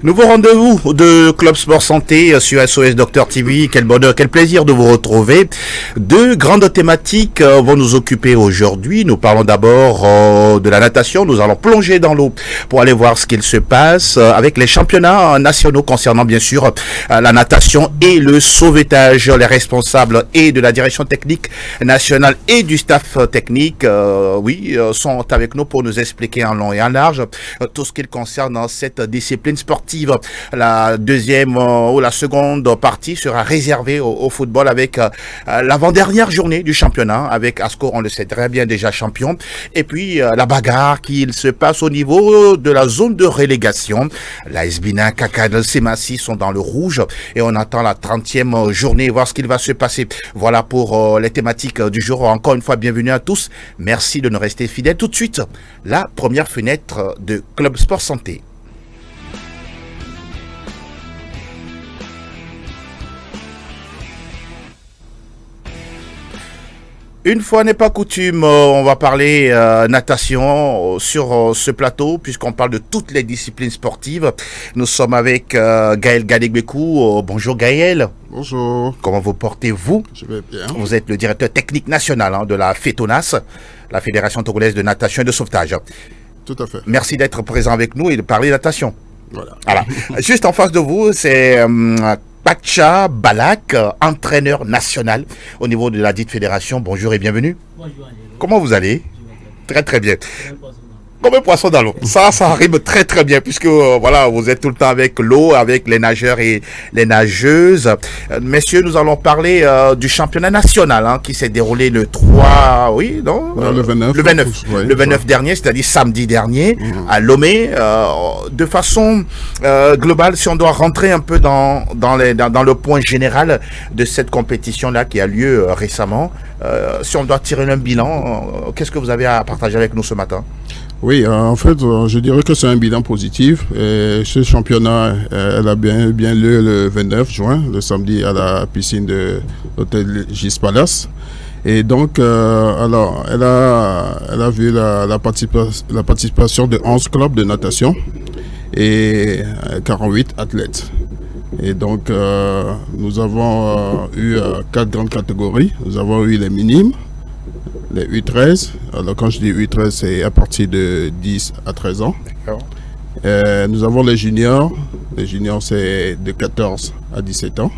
Nouveau rendez-vous de Club Sport Santé sur SOS Docteur TV. Quel bonheur, quel plaisir de vous retrouver. Deux grandes thématiques vont nous occuper aujourd'hui. Nous parlons d'abord de la natation. Nous allons plonger dans l'eau pour aller voir ce qu'il se passe avec les championnats nationaux concernant bien sûr la natation et le sauvetage. Les responsables et de la direction technique nationale et du staff technique sont avec nous pour nous expliquer en long et en large tout ce qui concerne cette discipline sportive. La deuxième ou la seconde partie sera réservée au football avec l'avant-dernière journée du championnat avec Asco, on le sait très bien, déjà champion, et puis la bagarre qui se passe au niveau de la zone de relégation. La Esbina, Kakadel, Semassi sont dans le rouge et on attend la 30e journée, voir ce qu'il va se passer. Voilà pour les thématiques du jour. Encore une fois, bienvenue à tous. Merci de nous rester fidèles. Tout de suite, la première fenêtre de Club Sport Santé. Une fois n'est pas coutume, on va parler natation sur ce plateau, puisqu'on parle de toutes les disciplines sportives. Nous sommes avec Gaël Gadegbekou. Bonjour Gaël. Bonjour. Comment vous portez-vous? Je vais bien. Vous êtes le directeur technique national de la FETONAS, la Fédération Togolaise de Natation et de Sauvetage. Tout à fait. Merci d'être présent avec nous et de parler natation. Voilà. Juste en face de vous, c'est Pacha Balak, entraîneur national au niveau de la dite fédération. Bonjour et bienvenue. Bonjour. Comment vous allez? Très très bien. Comme un poisson dans l'eau. Ça rime très très bien puisque vous êtes tout le temps avec l'eau, avec les nageurs et les nageuses. Messieurs, nous allons parler du championnat national qui s'est déroulé le 3, le 29. Le 29 dernier, c'est-à-dire samedi dernier, à Lomé. De façon globale, si on doit rentrer un peu dans le point général de cette compétition-là qui a lieu récemment, si on doit tirer un bilan, qu'est-ce que vous avez à partager avec nous ce matin? Oui, en fait, je dirais que c'est un bilan positif. Et ce championnat, elle a bien lieu le 29 juin, le samedi, à la piscine de l'hôtel Gis Palace. Et donc, alors, elle a vu la participation de 11 clubs de natation et 48 athlètes. Et donc, nous avons eu 4 grandes catégories. Nous avons eu les minimes, les U13. Alors, quand je dis U13, c'est à partir de 10 à 13 ans. D'accord. Nous avons les juniors. Les juniors, c'est de 14 à 17 ans.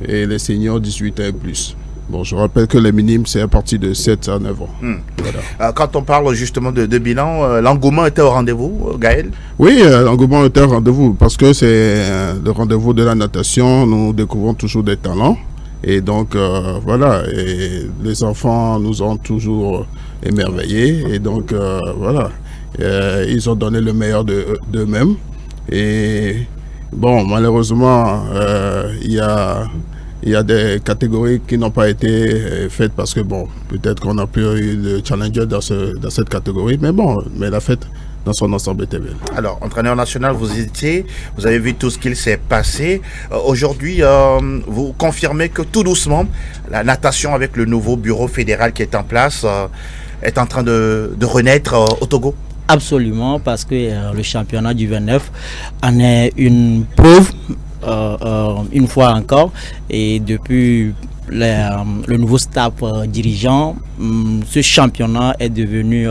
Et les seniors, 18 ans et plus. Bon, je rappelle que les minimes, c'est à partir de 7 à 9 ans. Voilà. Quand on parle justement de bilan, l'engouement était au rendez-vous, Gaël? Oui, l'engouement était au rendez-vous parce que c'est le rendez-vous de la natation. Nous découvrons toujours des talents. Et donc, et les enfants nous ont toujours émerveillés. Et donc, ils ont donné le meilleur d'eux-mêmes. Et bon, malheureusement, il y a des catégories qui n'ont pas été faites parce que, bon, peut-être qu'on n'a plus eu le challenger dans cette catégorie. Mais la fête dans son ensemble était belle. Alors, entraîneur national, vous avez vu tout ce qu'il s'est passé. Aujourd'hui, vous confirmez que tout doucement, la natation avec le nouveau bureau fédéral qui est en place est en train de renaître au Togo? Absolument, parce que le championnat du 29 en est une preuve, une fois encore, et depuis le nouveau staff dirigeant, ce championnat est devenu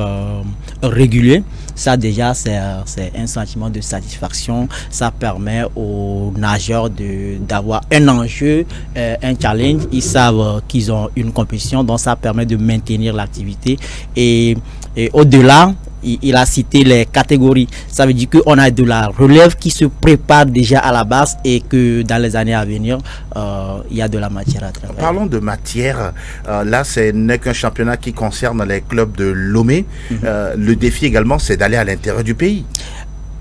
régulier. Ça déjà, c'est un sentiment de satisfaction. Ça permet aux nageurs d'avoir un enjeu, un challenge. Ils savent qu'ils ont une compétition, donc ça permet de maintenir l'activité. Et au-delà, il a cité les catégories. Ça veut dire qu'on a de la relève qui se prépare déjà à la base et que dans les années à venir, il y a de la matière à travailler. Parlons de matière. Là, ce n'est qu'un championnat qui concerne les clubs de Lomé. Le défi également, c'est d'aller à l'intérieur du pays.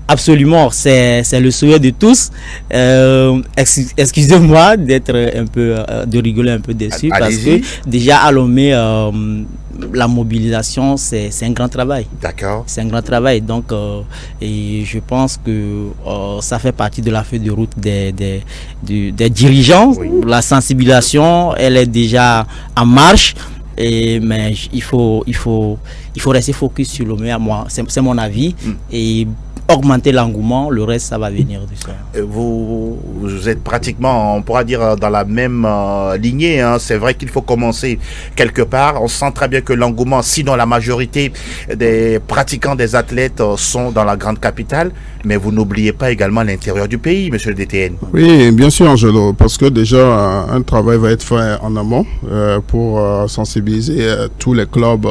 Absolument, c'est le souhait de tous. Excusez-moi d'être un peu, de rigoler un peu dessus, parce que déjà à Lomé, la mobilisation, c'est un grand travail. D'accord. C'est un grand travail. Donc, et je pense que ça fait partie de la feuille de route des dirigeants. Oui. La sensibilisation, elle est déjà en marche. Mais il faut rester focus sur Lomé. Moi, c'est mon avis. Et augmenter l'engouement, le reste, ça va venir du soir. Vous êtes pratiquement, on pourra dire, dans la même lignée. Hein. C'est vrai qu'il faut commencer quelque part. On sent très bien que l'engouement, sinon la majorité des pratiquants, des athlètes sont dans la grande capitale. Mais vous n'oubliez pas également l'intérieur du pays, monsieur le DTN. Oui, bien sûr, Angelo, parce que déjà, un travail va être fait en amont pour sensibiliser tous les clubs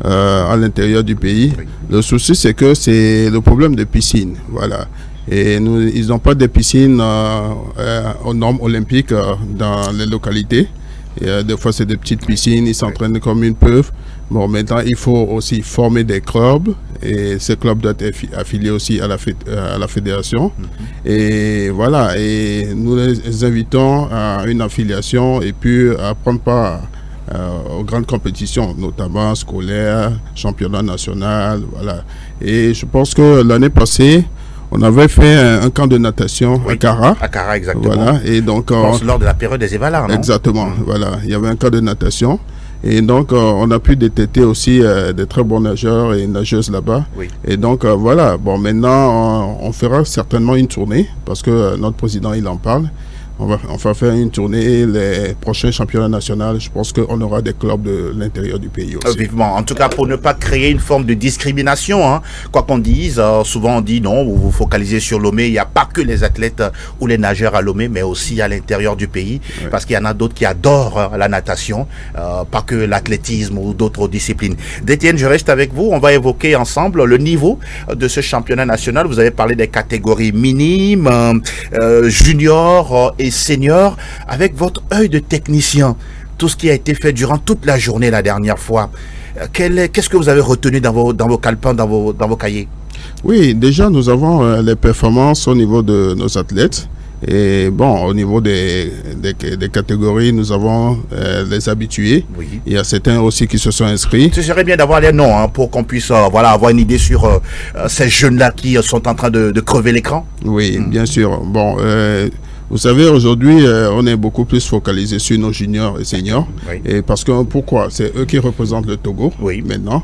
à l'intérieur du pays. Oui. Le souci, c'est que c'est le problème de piscine. Voilà. Et ils n'ont pas de piscine aux normes olympiques dans les localités. Et, des fois, c'est des petites piscines, ils s'entraînent comme ils peuvent. Bon, maintenant, il faut aussi former des clubs. Et ces clubs doivent être affiliés aussi à la fédération. Et voilà. Et nous les invitons à une affiliation et puis à prendre part aux grandes compétitions, notamment scolaires, championnat national, voilà. Et je pense que l'année passée, on avait fait un camp de natation à Cara. À Cara, exactement. Voilà. Et donc, lors de la période des Évalards, non? Exactement, voilà. Il y avait un camp de natation. Et donc, on a pu détecter aussi des très bons nageurs et nageuses là-bas. Oui. Et donc, voilà. Bon, maintenant, on fera certainement une tournée parce que notre président, il en parle. On va faire une tournée, les prochains championnats nationaux, je pense qu'on aura des clubs de l'intérieur du pays aussi. Vivement. En tout cas, pour ne pas créer une forme de discrimination, hein. Quoi qu'on dise, souvent on dit non, vous vous focalisez sur Lomé, il n'y a pas que les athlètes ou les nageurs à Lomé, mais aussi à l'intérieur du pays, oui. Parce qu'il y en a d'autres qui adorent la natation, pas que l'athlétisme ou d'autres disciplines. Détienne, je reste avec vous, on va évoquer ensemble le niveau de ce championnat national. Vous avez parlé des catégories minimes, juniors et seniors. Avec votre œil de technicien, tout ce qui a été fait durant toute la journée la dernière fois, qu'est-ce que vous avez retenu dans vos calepins, dans vos cahiers? Oui, déjà nous avons les performances au niveau de nos athlètes. Et bon, au niveau des catégories, nous avons les habitués. Oui. Il y a certains aussi qui se sont inscrits. Ce serait bien d'avoir les noms, hein, pour qu'on puisse voilà, avoir une idée sur ces jeunes-là qui sont en train de crever l'écran. Oui, bien sûr. Bon, vous savez, aujourd'hui, on est beaucoup plus focalisé sur nos juniors et seniors. Oui. Et parce que pourquoi? C'est eux qui représentent le Togo, oui. Maintenant.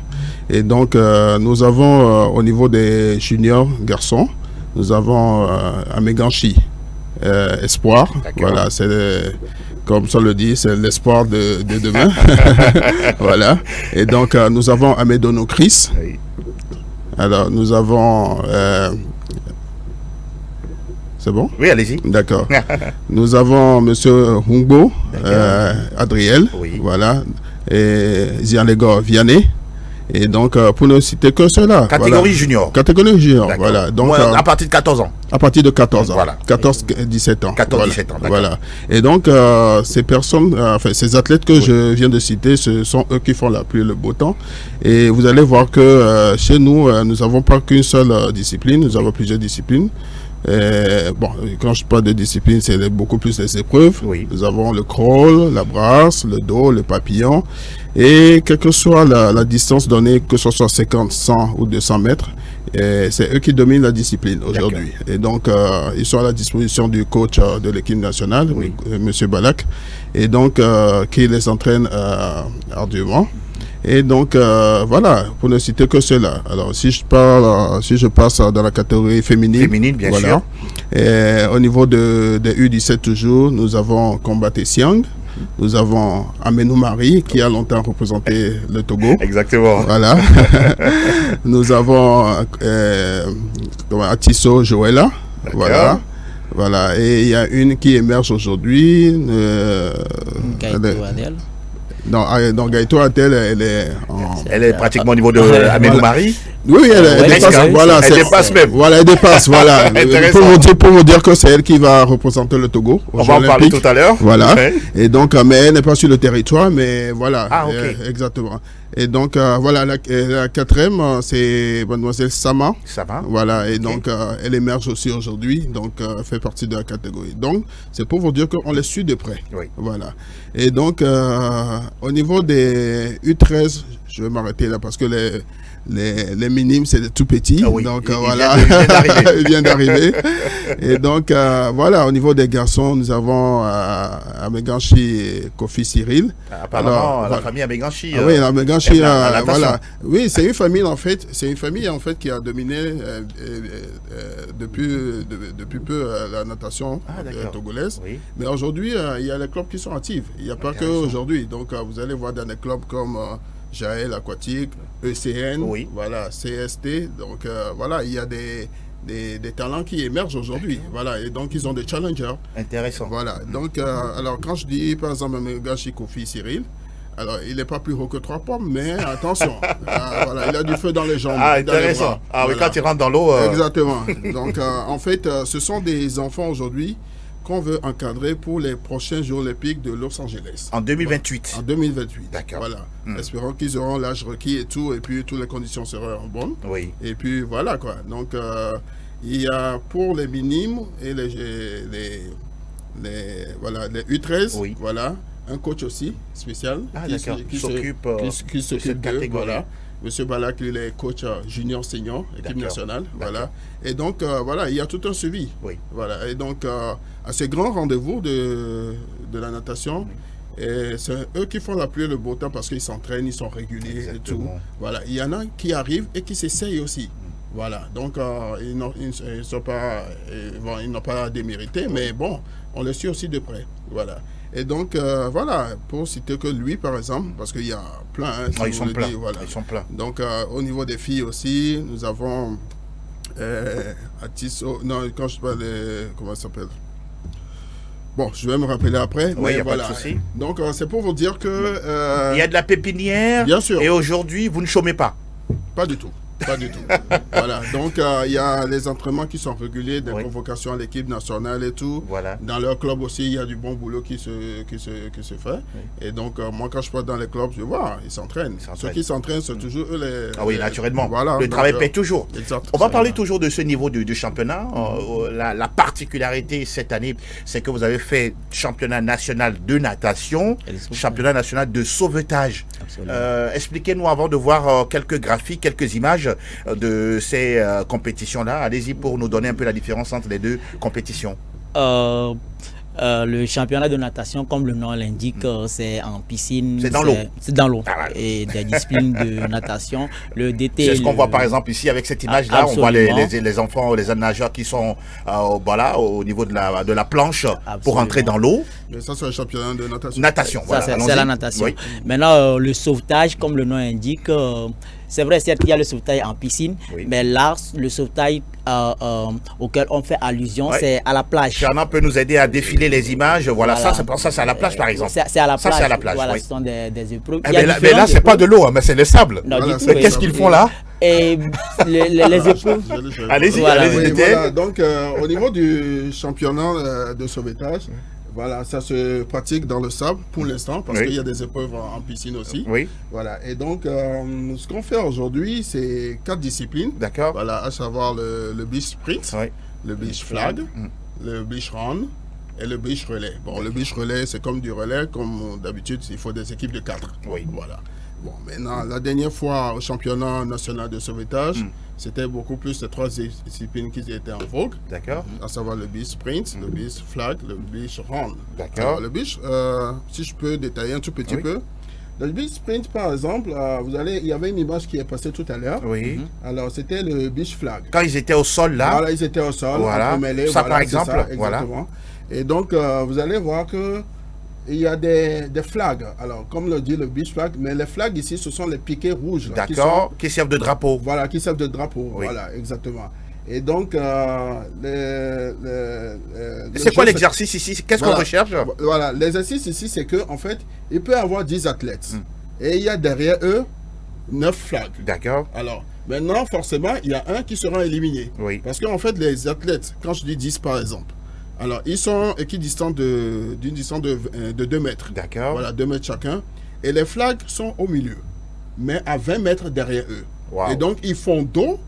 Et donc, nous avons au niveau des juniors garçons, nous avons Améganchi. Espoir, voilà, c'est comme ça le dit, c'est l'espoir de demain. Voilà. Et donc nous avons Amédono Chris. Oui. Alors nous avons c'est bon? Oui, allez-y. D'accord. Nous avons Monsieur Hungbo, Adriel, oui. Voilà, et Zianego Vianney. Et donc, pour ne citer que cela. Catégorie voilà. Junior. Catégorie junior, voilà. Donc, à partir de 14 ans. À partir de 14 ans. Voilà. 14-17 ans. 14-17 voilà. ans, d'accord. Voilà. Et donc, ces personnes, enfin, ces athlètes que oui. je viens de citer, ce sont eux qui font la pluie et le beau temps. Et vous allez voir que chez nous, nous n'avons pas qu'une seule discipline, nous avons plusieurs disciplines. Bon, quand je parle de discipline, c'est beaucoup plus les épreuves. Oui. Nous avons le crawl, la brasse, le dos, le papillon. Et quelle que soit la distance donnée, que ce soit 50, 100 ou 200 mètres, c'est eux qui dominent la discipline aujourd'hui. Et donc, ils sont à la disposition du coach de l'équipe nationale, oui. Monsieur Balak, et donc, qui les entraîne arduement. Et donc, voilà, pour ne citer que cela. Alors, si je passe dans la catégorie féminine. Féminine, bien voilà. sûr. Et au niveau des U17 toujours, nous avons Combaté Siang. Nous avons Amenou Marie, qui a longtemps représenté le Togo. Exactement. Voilà. Nous avons Atisso Joëlla. Voilà. Voilà. Et il y a une qui émerge aujourd'hui. Non, Gaëto Adel, elle est pratiquement au niveau de Amenou Marie. Oui, elle dépasse. Voilà, elle dépasse même. Voilà, elle dépasse. Voilà. pour vous dire que c'est elle qui va représenter le Togo. On va en parler tout à l'heure. Voilà. Okay. Et donc, mais elle n'est pas sur le territoire, mais voilà. Ah, ok. Exactement. Et donc, voilà, la quatrième, c'est Mademoiselle Sama. Sama. Voilà. Et donc, elle émerge aussi aujourd'hui. Donc, elle fait partie de la catégorie. Donc, c'est pour vous dire qu'on les suit de près. Oui. Voilà. Et donc, au niveau des U13, je vais m'arrêter là parce que les minimes, c'est les tout petits. Ah oui, Donc, il voilà. Il vient d'arriver. Et donc, voilà, au niveau des garçons, nous avons Ameganchi et Kofi Cyril. Apparemment, Alors, la voilà. famille Ameganchi. Oui, Ameganchi, la natation. voilà. Oui, c'est une famille, en fait. C'est une famille, en fait, qui a dominé depuis peu la natation togolaise. Oui. Mais aujourd'hui, il y a les clubs qui sont actifs. Il n'y a pas que aujourd'hui. Donc, vous allez voir dans des clubs comme Jaël Aquatique, ECN, Oui. voilà, CST. Donc, voilà, il y a des talents qui émergent aujourd'hui. Voilà, et donc, ils ont des challengers. Intéressant. Voilà. Donc, alors, quand je dis, par exemple, Ameganchi Kofi Cyril, alors, il n'est pas plus haut que 3 pommes, mais attention, voilà, il a du feu dans les jambes. Ah, dans les intéressant. bras. Ah oui, Voilà. quand il rentre dans l'eau. Exactement. Donc, en fait, ce sont des enfants aujourd'hui qu'on veut encadrer pour les prochains Jeux Olympiques de Los Angeles. En 2028. En 2028. D'accord. Voilà. Espérons qu'ils auront l'âge requis et tout, et puis toutes les conditions seront bonnes. Oui. Et puis voilà quoi. Donc, il y a pour les minimes et les U13, Oui. voilà, un coach aussi spécial Qui s'occupe qui de s'occupe cette d'eux, catégorie. voilà. Monsieur Balak, il est coach junior senior, équipe D'accord. nationale, D'accord. voilà. Et donc voilà, il y a tout un suivi. Oui. Voilà. Et donc à ces grands rendez-vous de la natation, et c'est eux qui font la pluie et le beau temps parce qu'ils s'entraînent, ils sont réguliers et tout. Exactement. Voilà. Il y en a qui arrivent et qui s'essayent aussi. Voilà. Donc ils n'ont pas démérité, mais bon, on les suit aussi de près. Voilà. Et donc voilà, pour citer que lui par exemple, parce qu'il y a plein. Hein, si Ah, ils vous sont le pleins. dites, voilà. Ils sont pleins. Donc au niveau des filles aussi, nous avons Atiso, non, quand je parle de, comment ça s'appelle? Bon, je vais me rappeler après. Oui, mais y a pas voilà. de souci. Donc c'est pour vous dire que Il y a de la pépinière. bien sûr. Et aujourd'hui, vous ne chômez pas. Pas du tout. Pas du tout. Voilà. Donc, il y a les entraînements qui sont réguliers, des Oui. convocations à l'équipe nationale et tout. Voilà. Dans leur club aussi, il y a du bon boulot qui se fait. Et donc, moi, quand je passe dans les clubs, je vois, ils s'entraînent. Ceux qui s'entraînent, c'est toujours eux les... Ah oui, naturellement. Voilà. Le Donc, travail paie toujours. Exact. On va parler toujours de ce niveau du championnat. La particularité cette année, c'est que vous avez fait championnat national de natation, Et les sauveteurs. championnat national de sauvetage. Absolument. Expliquez-nous avant de voir quelques graphiques, quelques images de ces compétitions-là. Allez-y pour nous donner un peu la différence entre les deux compétitions. Le championnat de natation, comme le nom l'indique, c'est en piscine. C'est dans l'eau. C'est dans l'eau. Ah ouais. Et des disciplines de natation. Le DT. C'est ce qu'on voit par exemple ici avec cette image-là. On voit Absolument. les enfants, les nageurs qui sont voilà, au niveau de la planche pour Absolument. entrer dans l'eau. Mais ça, c'est un championnat de natation. Natation, Ça, voilà. c'est allons-y. la natation. Oui. Maintenant, le sauvetage, comme le nom indique, c'est vrai, certes, il y a le sauvetage en piscine, Oui. mais là, le sauvetage auquel on fait allusion, Ouais. c'est à la plage. Fernand peut nous aider à défiler les images. Voilà, Voilà. ça c'est à la plage par exemple. C'est à la plage. Ça, c'est à la plage, Voilà, oui. ce sont des épreuves. Eh Il y a mais là, différentes c'est pas épreuves. de l'eau, hein, mais c'est le sable. Non, Voilà, du c'est tout, Qu'est-ce qu'ils font là? Et les épreuves. Allez-y, Voilà, allez-y, oui, Oui, Dédé. voilà. Donc, au niveau du championnat de sauvetage, voilà, ça se pratique dans le sable pour l'instant, parce Oui. qu'il y a des épreuves en piscine aussi. Oui, Voilà. Et donc, ce qu'on fait aujourd'hui, c'est 4 disciplines. d'accord. Voilà, à savoir le beach sprint, Oui. le beach flag, le beach run et le beach relais. Bon, le beach relais, c'est comme du relais, comme d'habitude, il faut des équipes de 4. Oui. Voilà. Bon, maintenant, la dernière fois au championnat national de sauvetage, c'était beaucoup plus ces 3 disciplines qui étaient en vogue, D'accord. à savoir le beach sprint, le beach flag, le beach run. D'accord. Alors, le beach, si je peux détailler un tout petit Oui. peu. Le beach sprint, par exemple, il y avait une image qui est passée tout à l'heure. Oui. Alors, c'était le beach flag. Quand ils étaient au sol là, Voilà, ils étaient au sol, Voilà. entremêlés, Ça, voilà, par c'est exemple, ça, voilà. exactement. Et donc, vous allez voir que il y a des flags. Alors, comme le dit le beach flag, mais les flags ici, ce sont les piquets rouges. Là, d'accord, qui servent de drapeau. Voilà, qui servent de drapeau. Oui. Voilà, exactement. Et donc, C'est quoi l'exercice ici? Qu'est-ce qu'on Voilà. recherche? Voilà, l'exercice ici, c'est que en fait, il peut y avoir 10 athlètes. Et il y a derrière eux 9 flags. D'accord. Alors, maintenant, forcément, il y a un qui sera éliminé. Oui. Parce qu'en fait, les athlètes, quand je dis 10 par exemple, alors ils sont équidistants d'une distance de 2 mètres. D'accord. Voilà, 2 mètres chacun. Et les flags sont au milieu, mais à 20 mètres derrière eux. Wow. Et donc, ils font dos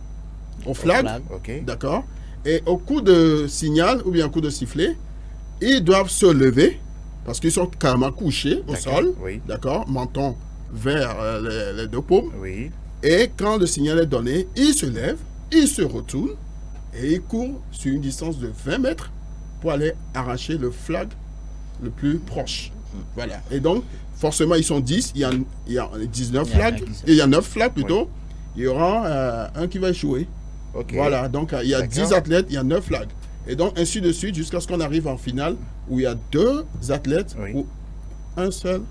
aux flags. flag. Ok. D'accord. Et au coup de signal ou bien au coup de sifflet, ils doivent se lever parce qu'ils sont carrément couchés au D'accord, sol. oui. D'accord. Menton vers les 2 paumes. Oui. Et quand le signal est donné, il se lève, il se retourne et il court sur une distance de 20 mètres pour aller arracher le flag le plus proche. Voilà. Et donc, forcément, ils sont 10, il y a 19 flags, il y a 9 flags plutôt. Oui. Il y aura un qui va échouer. Okay. Voilà, donc il y a 10 athlètes, il y a 9 flags. Et donc, ainsi de suite, jusqu'à ce qu'on arrive en finale où il y a 2 athlètes ou un seul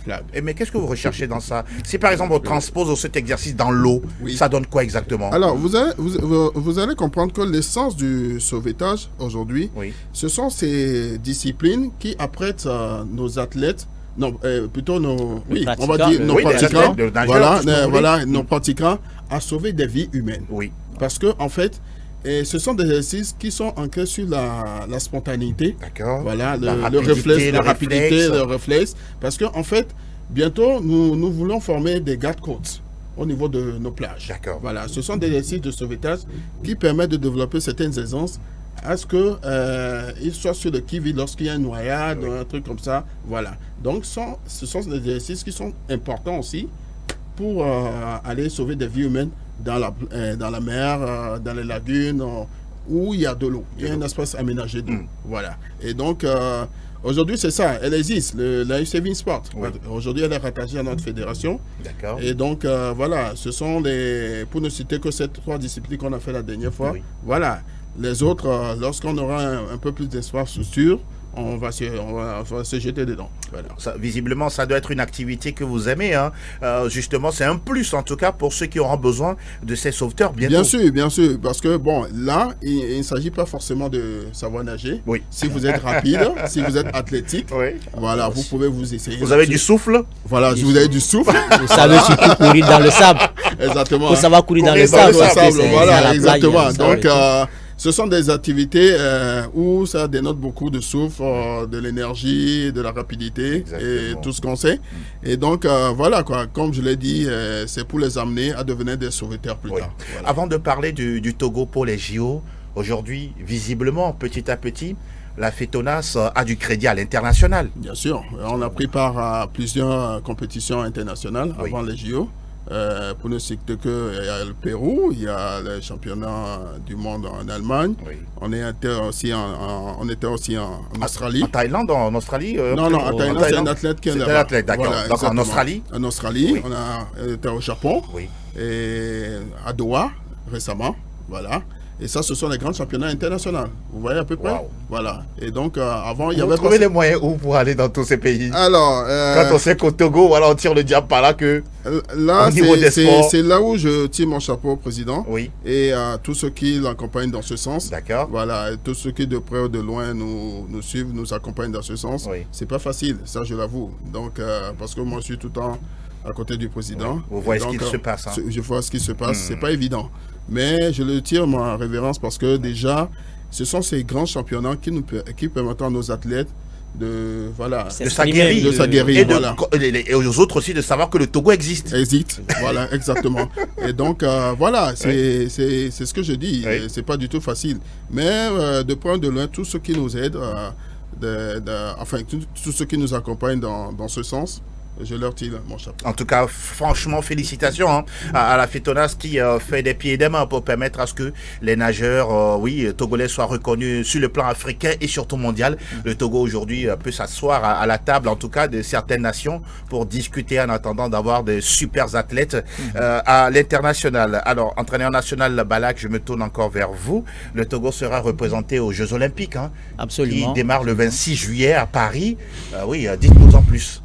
flag. Mais qu'est-ce que vous recherchez dans ça? Si par exemple on transpose cet exercice dans l'eau, ça donne quoi exactement? Alors, vous allez comprendre que l'essence du sauvetage aujourd'hui, ce sont ces disciplines qui apprêtent nos athlètes, non, plutôt nos, on va dire nos pratiquants, nos pratiquants à sauver des vies humaines. Oui. Parce que en fait, ce sont des exercices qui sont ancrés sur la spontanéité. D'accord. Voilà, le réflexe, la rapidité, le réflexe. Parce que en fait, bientôt, nous voulons former des garde-côtes au niveau de nos plages. D'accord. Voilà, ce sont des exercices de sauvetage qui permettent de développer certaines aisances à ce qu'ils soient sur le qui-vive lorsqu'il y a une noyade, un truc comme ça. Voilà. Donc, ce sont des exercices qui sont importants aussi pour aller sauver des vies humaines dans la mer, dans les lagunes, où il y a de l'eau. Il y a un espace aménagé d'eau. Voilà. Et donc, aujourd'hui, c'est ça. Elle existe, la Life Saving Sport. Aujourd'hui, elle est rattachée à notre fédération. D'accord. Et donc, voilà, ce sont pour ne citer que ces 3 disciplines qu'on a fait la dernière fois. Voilà. Les autres, lorsqu'on aura un peu plus d'espace sûr, on va se jeter dedans. Voilà. Visiblement, ça doit être une activité que vous aimez. Hein. Justement, c'est un plus, en tout cas, pour ceux qui auront besoin de ces sauveteurs bientôt. Bien sûr. Parce que, bon, là, il ne s'agit pas forcément de savoir nager. Oui. Si vous êtes rapide, si vous êtes athlétique, voilà, vous pouvez vous essayer. Vous avez du souffle. Voilà, vous avez du souffle. Vous savez surtout courir dans le sable. Exactement. Vous savez courir dans le sable. Voilà, exactement. Donc, ce sont des activités où ça dénote beaucoup de souffle, de l'énergie, de la rapidité et tout ce qu'on sait. Et donc, voilà, quoi. Comme je l'ai dit, c'est pour les amener à devenir des sauveteurs plus tard. Voilà. Avant de parler du Togo pour les JO, aujourd'hui, visiblement, petit à petit, la FETONAS a du crédit à l'international. Bien sûr. On a pris part à plusieurs compétitions internationales avant les JO. Pour ne citer que il y a le Pérou, il y a les championnats du monde en Allemagne. On était aussi en Australie. En Thaïlande, en Australie Non, en Thaïlande, c'est un athlète qui est là. C'est un athlète, d'accord. Voilà, donc en Australie. En Australie, on était au Japon. Et à Doha récemment, voilà. Et ça, ce sont les grands championnats internationaux. Vous voyez à peu près. Voilà. Et donc, avant, il y avait... Vous trouvez les moyens où pour aller dans tous ces pays? Alors... quand on sait qu'au Togo, voilà, on tire le diable par là que... Là, c'est là où je tire mon chapeau au président. Oui. Et à tous ceux qui l'accompagnent dans ce sens. D'accord. Voilà. Et tous ceux qui, de près ou de loin, nous suivent, nous accompagnent dans ce sens. Oui. C'est pas facile, ça, je l'avoue. Donc, parce que moi, je suis tout le temps à côté du président. Oui. Vous voyez ce qu'il se passe. Hein. Je vois ce qui se passe. C'est pas évident. Mais je le tire ma révérence parce que déjà, ce sont ces grands championnats qui permettent à nos athlètes de s'aguerrir. Et aux autres aussi de savoir que le Togo existe. Voilà, exactement. Et donc, voilà, c'est ce que je dis. C'est pas du tout facile. Mais de prendre de loin, tous ceux qui nous aident, tous ceux qui nous accompagnent dans ce sens, je leur tire mon chapeau. En tout cas, franchement, félicitations à la FETONAS qui fait des pieds et des mains pour permettre à ce que les nageurs, togolais soient reconnus sur le plan africain et surtout mondial. Le Togo aujourd'hui peut s'asseoir à la table, en tout cas, de certaines nations pour discuter en attendant d'avoir des super athlètes à l'international. Alors, entraîneur national Balak, je me tourne encore vers vous. Le Togo sera représenté aux Jeux Olympiques, Absolument. Qui démarrent le 26 juillet à Paris. Dites-nous en plus.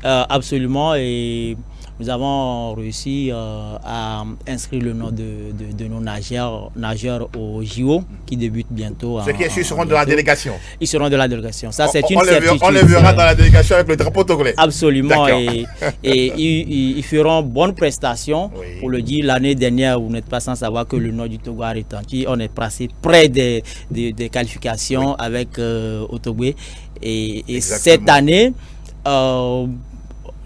Absolument, et nous avons réussi à inscrire le nom de nos nageurs au JO qui débutent bientôt. Ceux qui seront de la délégation. Ils seront de la délégation. Ça, c'est une certitude. On les verra dans la délégation avec le drapeau togolais. Absolument, et ils feront bonne prestation. Pour le dire, l'année dernière, vous n'êtes pas sans savoir que le nom du Togo a retenti. On est passé près des qualifications avec Otogwe. Et cette année,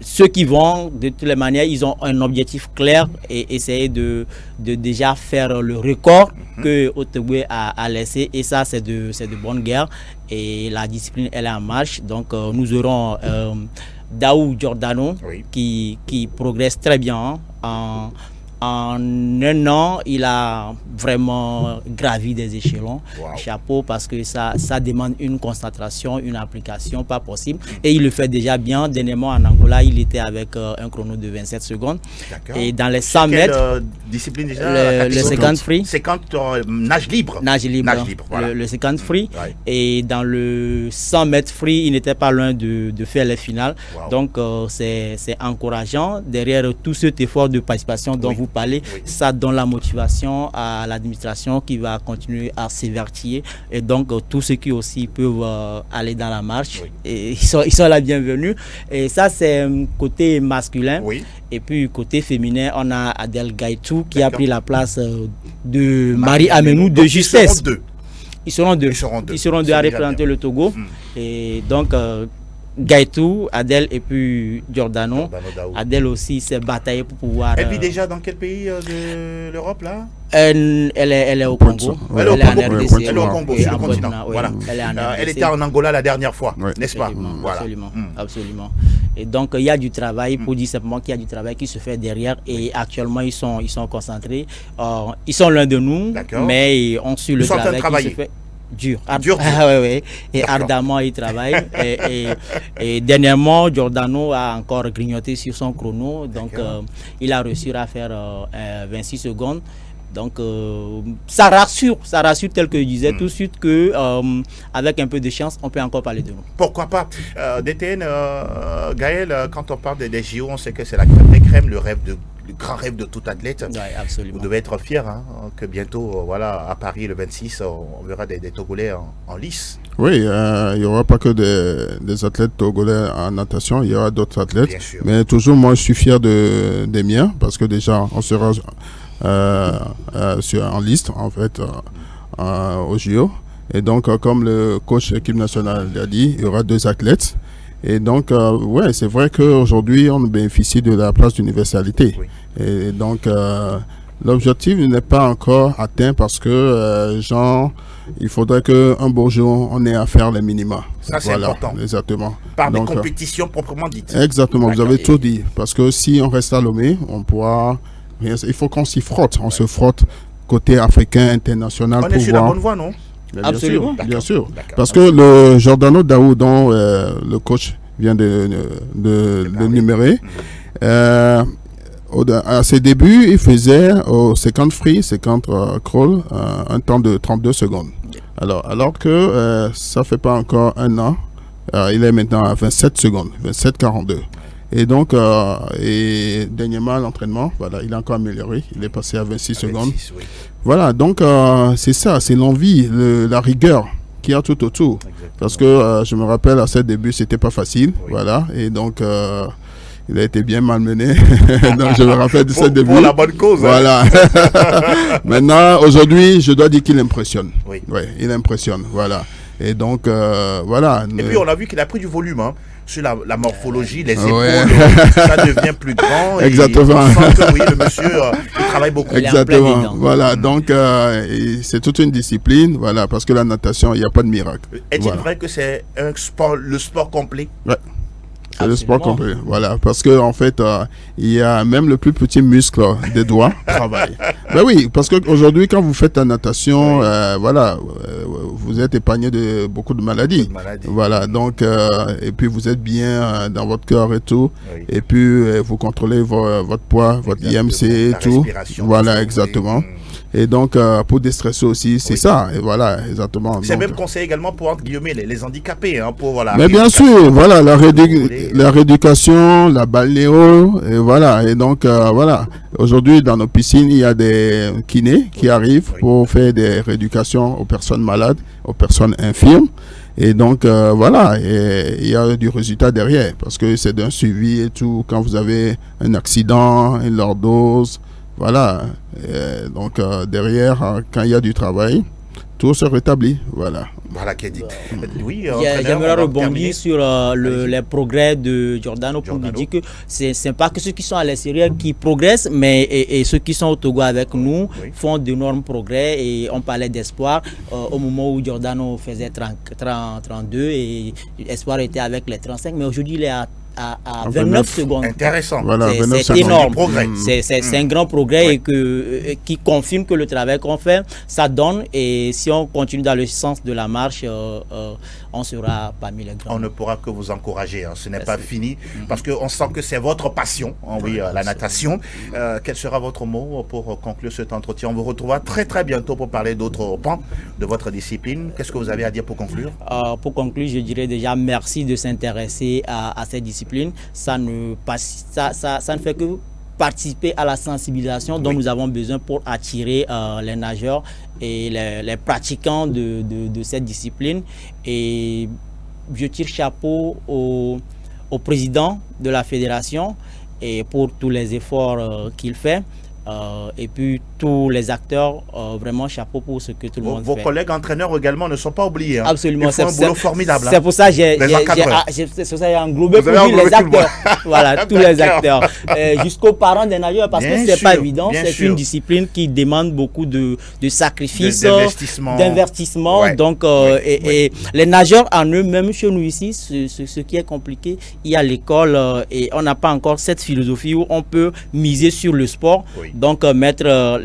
ceux qui vont, de toutes les manières, ils ont un objectif clair et essayer de déjà faire le record que Otogwe a laissé. Et ça, c'est de bonne guerre. Et la discipline, elle est en marche. Donc, nous aurons Daou Giordano, Oui. qui progresse très bien. En un an, il a vraiment gravi des échelons. Wow. Chapeau, parce que ça demande une concentration, une application pas possible. Et il le fait déjà bien. Dernièrement, en Angola, il était avec un chrono de 27 secondes. D'accord. Et dans les 100 Quelle, mètres, discipline déjà? le 50 free. 50 nage libre. Nage libre. Voilà. Le 50 free. Ouais. Et dans le 100 mètres free, il n'était pas loin de faire les finales. Wow. Donc, c'est encourageant. Derrière tout cet effort de participation dont vous parlez, ça donne la motivation à l'administration qui va continuer à s'évertuer. Et donc, tous ceux qui aussi peuvent aller dans la marche, et ils sont la bienvenue. Et ça, c'est un côté masculin. Oui. Et puis, côté féminin, on a Adel Gaïtou qui a pris la place de Marie Amenou de justesse. Ils seront deux. Ils seront deux à représenter le Togo. Et donc, Gaïtou, Adel et puis Giordano. Adel aussi s'est bataillé pour pouvoir. Elle vit déjà dans quel pays de l'Europe là? Elle est au Congo. Elle est au Congo. Elle est au Congo, sur le en continent. Bodna, oui. Voilà. Elle était en Angola la dernière fois, n'est-ce pas? Voilà. Absolument, absolument. Et donc il y a du travail, pour dire simplement qu'il y a du travail qui se fait derrière. Et actuellement ils sont concentrés. Ils sont l'un de nous, mais on suit le travail qui se fait. Dur. Et ardemment il travaille. et dernièrement, Giordano a encore grignoté sur son chrono. Donc il a réussi à faire 26 secondes. Donc ça rassure tel que je disais tout de suite que avec un peu de chance on peut encore parler de nous. Pourquoi pas? DTN, Gaël, quand on parle des JO, on sait que c'est la crème des crèmes, le grand rêve de tout athlète. Oui, absolument. Vous devez être fier que bientôt, voilà, à Paris le 26, on verra des Togolais en lice. Oui, il n'y aura pas que des athlètes togolais en natation, il y aura d'autres athlètes. Bien sûr. Mais toujours, moi, je suis fier des miens parce que déjà, on sera en liste, en fait, au JO. Et donc, comme le coach de l'équipe nationale l'a dit, il y aura 2 athlètes. Et donc, ouais, c'est vrai qu'aujourd'hui, on bénéficie de la place d'universalité. Oui. Et donc, l'objectif n'est pas encore atteint parce que, il faudrait qu'un beau jour, on ait à faire les minima. Ça, c'est important. Exactement. Par donc, des compétitions proprement dites. Exactement, vous avez tout dit. Parce que si on reste à Lomé, on pourra... Il faut qu'on s'y frotte. On se frotte côté africain, international. On est sur la bonne voie, non? Absolument. Bien sûr. Parce que le Giordano Daou, dont le coach vient de numérer, à ses débuts, il faisait au 50 free, 50 crawl, un temps de 32 secondes. Alors que ça fait pas encore un an, il est maintenant à 27 secondes, 27,42. Et donc, et dernièrement, l'entraînement, voilà, il a encore amélioré. Il est passé à 26 secondes. Oui. Voilà, donc c'est ça, c'est l'envie, la rigueur qu'il y a tout autour. Exactement. Parce que je me rappelle, à ses débuts, c'était pas facile. Oui. Voilà, et donc, il a été bien malmené. Donc, je me rappelle de ses débuts. Pour la bonne cause. Voilà. Maintenant, aujourd'hui, je dois dire qu'il impressionne. Oui. Ouais, il impressionne, voilà. Et donc, voilà. Et puis, on a vu qu'il a pris du volume, sur la morphologie, les épaules, Ouais. Ça devient plus grand. Exactement. Et on sent que, oui, le monsieur, il travaille beaucoup. Exactement. Voilà, donc c'est toute une discipline, voilà, parce que la natation, il n'y a pas de miracle. Est-il vrai que c'est un sport, le sport complet? Ouais. C'est le sport complet, voilà, parce que en fait, il y a même le plus petit muscle des doigts travaille. Ben oui, parce qu'aujourd'hui, quand vous faites la natation, voilà, vous êtes épargné de beaucoup de maladies. Voilà, donc, et puis vous êtes bien dans votre cœur et tout, et puis vous contrôlez votre poids, votre IMC et tout. Voilà, exactement. Et donc, pour déstresser aussi, c'est ça. Et voilà, exactement. C'est même conseil également pour, entre guillemets, les handicapés. Pour, voilà, mais bien sûr, voilà, la rééducation, la balnéo, et voilà. Et donc, voilà. Aujourd'hui, dans nos piscines, il y a des kinés qui arrivent pour faire des rééducations aux personnes malades, aux personnes infirmes. Et donc, voilà, et il y a du résultat derrière. Parce que c'est d'un suivi et tout. Quand vous avez un accident, une lordose, voilà, donc derrière, quand il y a du travail, tout se rétablit, voilà. Voilà qui est dit. Oui, j'aimerais rebondir sur les progrès de Giordano pour lui dire que c'est pas que ceux qui sont à l'extérieur qui progressent, mais et ceux qui sont au Togo avec nous font d'énormes progrès. Et on parlait d'espoir au moment où Giordano faisait 32 et espoir était avec les 35, mais aujourd'hui il est à à 29 secondes. Intéressant. Voilà, C'est énorme. C'est un grand progrès et qui confirme que le travail qu'on fait, ça donne. Et si on continue dans le sens de la marche, on sera parmi les grands. On ne pourra que vous encourager. Ce n'est pas fini parce qu'on sent que c'est votre passion, la natation. Quel sera votre mot pour conclure cet entretien? On vous retrouvera très très bientôt pour parler d'autres pans de votre discipline. Qu'est-ce que vous avez à dire pour conclure? Pour conclure, je dirais déjà merci de s'intéresser à cette discipline. Ça ne fait que participer à la sensibilisation dont nous avons besoin pour attirer les nageurs et les pratiquants de cette discipline. Et je tire chapeau au président de la fédération et pour tous les efforts qu'il fait. Et puis tous les acteurs, vraiment chapeau pour ce que tout le monde fait. Vos collègues entraîneurs également ne sont pas oubliés. Absolument. Ils font un boulot formidable. C'est pour ça que j'ai englobé pour dire les acteurs. Voilà, tous les acteurs. Jusqu'aux parents des nageurs, parce que c'est pas évident. C'est une discipline qui demande beaucoup de sacrifices, d'investissement. Ouais. Donc, et les nageurs en eux-mêmes, chez nous ici, ce qui est compliqué, il y a l'école et on n'a pas encore cette philosophie où on peut miser sur le sport. Oui. Donc, mettre